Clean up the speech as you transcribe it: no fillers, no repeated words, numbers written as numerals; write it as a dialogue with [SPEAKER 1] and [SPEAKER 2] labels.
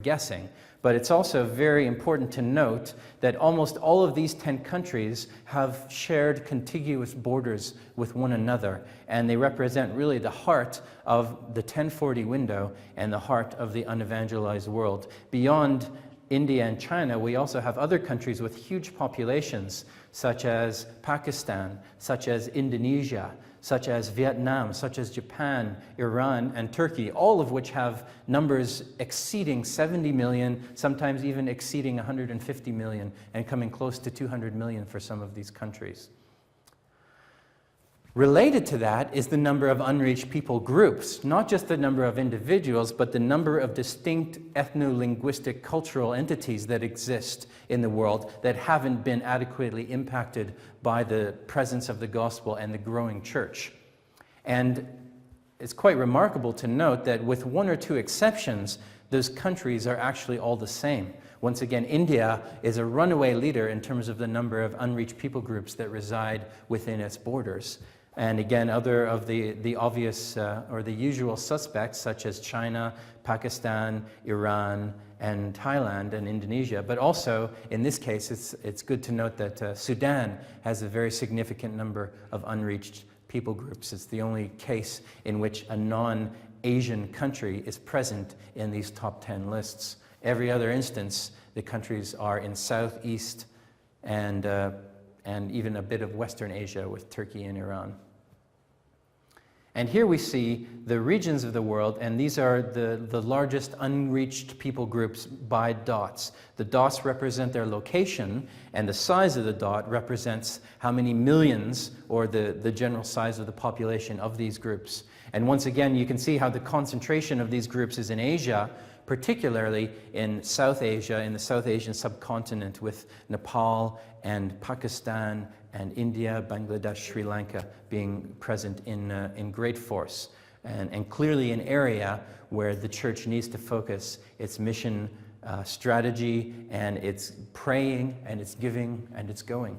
[SPEAKER 1] guessing. But it's also very important to note that almost all of these 10 countries have shared contiguous borders with one another, and they represent really the heart of the 1040 window and the heart of the unevangelized world. Beyond India and China, we also have other countries with huge populations, such as Pakistan, such as Indonesia, such as Vietnam, such as Japan, Iran, and Turkey, all of which have numbers exceeding 70 million, sometimes even exceeding 150 million, and coming close to 200 million for some of these countries. Related to that is the number of unreached people groups, not just the number of individuals, but the number of distinct ethno-linguistic cultural entities that exist in the world that haven't been adequately impacted by the presence of the gospel and the growing church. And it's quite remarkable to note that with one or two exceptions, those countries are actually all the same. Once again, India is a runaway leader in terms of the number of unreached people groups that reside within its borders. And again, other of the obvious or the usual suspects, such as China, Pakistan, Iran, and Thailand, and Indonesia. But also, in this case, it's good to note that Sudan has a very significant number of unreached people groups. It's the only case in which a non-Asian country is present in these top 10 lists. Every other instance, the countries are in Southeast and even a bit of Western Asia with Turkey and Iran. And here we see the regions of the world, and these are the largest unreached people groups by dots. The dots represent their location, and the size of the dot represents how many millions, or the general size of the population of these groups. And once again, you can see how the concentration of these groups is in Asia, particularly in South Asia, in the South Asian subcontinent, with Nepal and Pakistan and India, Bangladesh, Sri Lanka being present in great force, and clearly an area where the church needs to focus its mission strategy and its praying and its giving and its going.